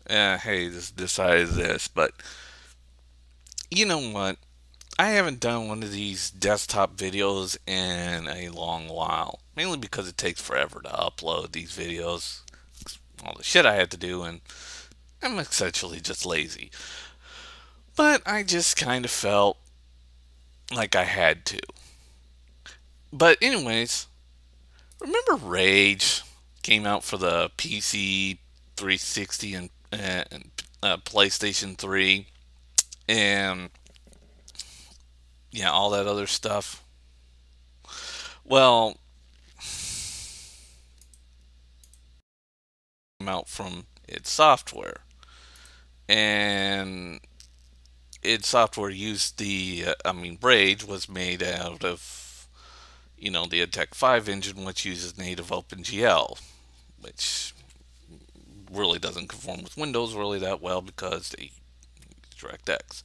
hey, decided this, but you know what? I haven't done one of these desktop videos in a long while, mainly because it takes forever to upload these videos, all the shit I had to do, and I'm essentially just lazy. But I just kind of felt like I had to. But, anyways, remember Rage came out for the PC 360 and PlayStation 3 and yeah, all that other stuff? Well, came out from its software. And its software used Rage was made out of, the Attack 5 engine, which uses native OpenGL, which really doesn't conform with Windows really that well because they use DirectX.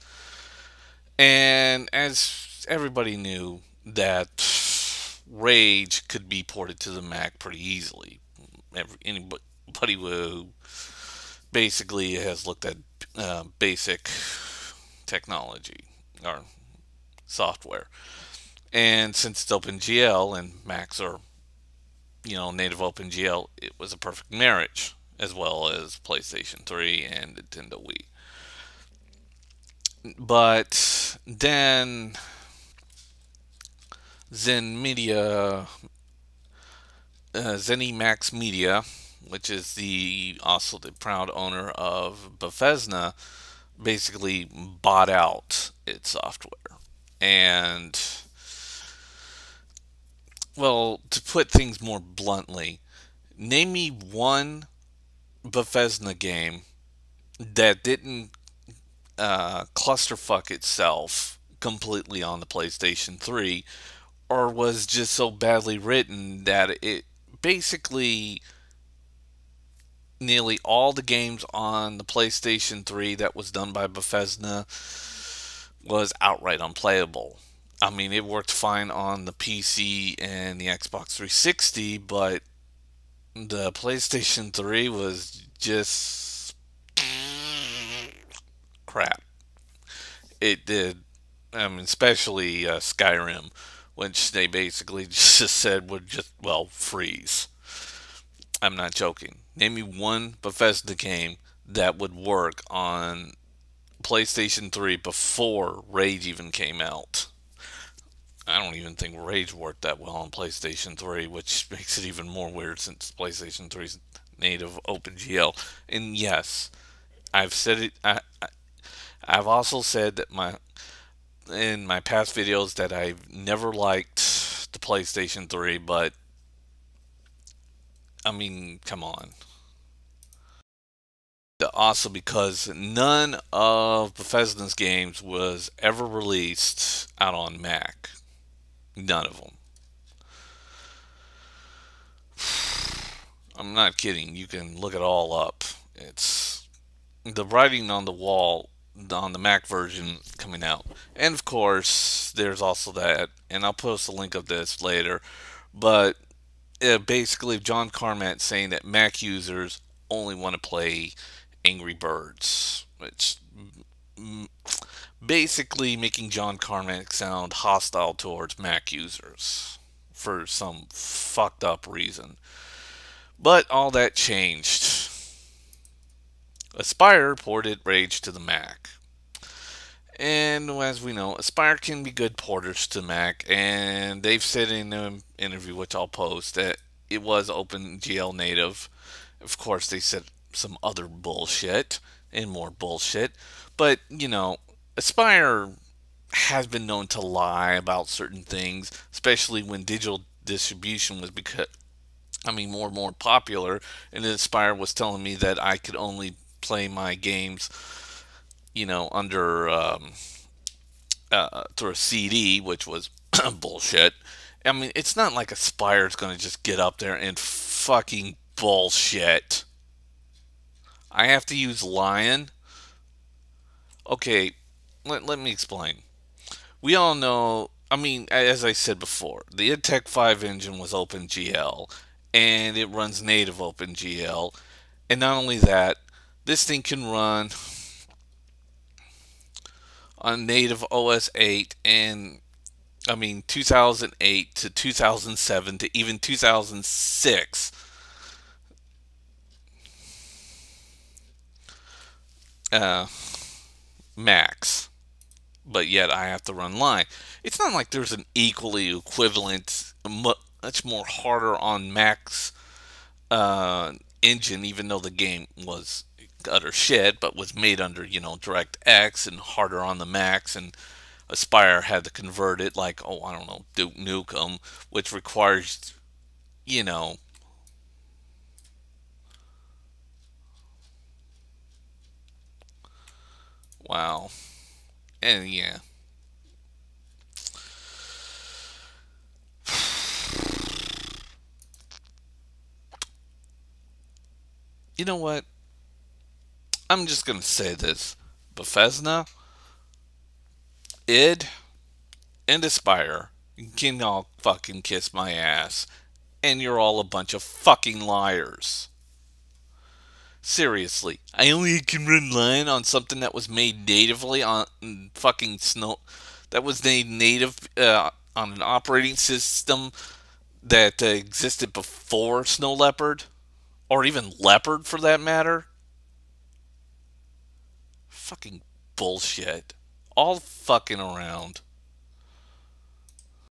And as everybody knew, that Rage could be ported to the Mac pretty easily. Anybody who basically has looked at basic technology or software. And since it's OpenGL and Macs are, native OpenGL, it was a perfect marriage, as well as PlayStation 3 and Nintendo Wii. But then Zen Media, ZeniMax Media, which is also the proud owner of Bethesda, basically bought out its software. And, well, to put things more bluntly, name me one Bethesda game that didn't clusterfuck itself completely on the PlayStation 3 or was just so badly written that it basically nearly all the games on the PlayStation 3 that was done by Bethesda was outright unplayable. I mean, it worked fine on the PC and the Xbox 360, but the PlayStation 3 was just crap. It did, especially Skyrim, which they basically just said would just, well, freeze. I'm not joking. Name me one Bethesda game that would work on PlayStation 3 before Rage even came out. I don't even think Rage worked that well on PlayStation 3, which makes it even more weird since PlayStation 3's native OpenGL. And yes, I've said it. I've also said that in my past videos that I've never liked the PlayStation 3, but I mean, come on. Also, because none of Bethesda's games was ever released out on Mac. None of them. I'm not kidding. You can look it all up. It's the writing on the wall on the Mac version coming out. And of course, there's also that, and I'll post a link of this later. But basically, John Carmack saying that Mac users only want to play Angry Birds, which basically making John Carmack sound hostile towards Mac users for some fucked up reason. But all that changed. Aspire ported Rage to the Mac. And as we know, Aspire can be good porters to Mac, and they've said in an interview, which I'll post, that it was OpenGL native. Of course, they said some other bullshit and more bullshit, but Aspire has been known to lie about certain things, especially when digital distribution was more and more popular, and Aspire was telling me that I could only play my games, under through a CD, which was bullshit. I mean, it's not like Aspire's going to just get up there and fucking bullshit. I have to use Lion. Okay, let me explain. We all know, as I said before, the Intech 5 engine was OpenGL, and it runs native OpenGL. And not only that, This thing can run on native OS 8 and 2008 to 2007 to even 2006 uh, max. But yet I have to run line. It's not like there's an equally equivalent, much more harder on max engine, even though the game was utter shit, but was made under, DirectX and harder on the Macs, and Aspire had to convert it like, oh, I don't know, Duke Nukem, which requires, you know, wow. And yeah. You know what? I'm just going to say this. Bethesda, id, and Aspire can all fucking kiss my ass. And you're all a bunch of fucking liars. Seriously, I only can run line on something that was made natively on fucking snow. That was made native on an operating system that existed before Snow Leopard, or even Leopard for that matter. Fucking bullshit. All fucking around.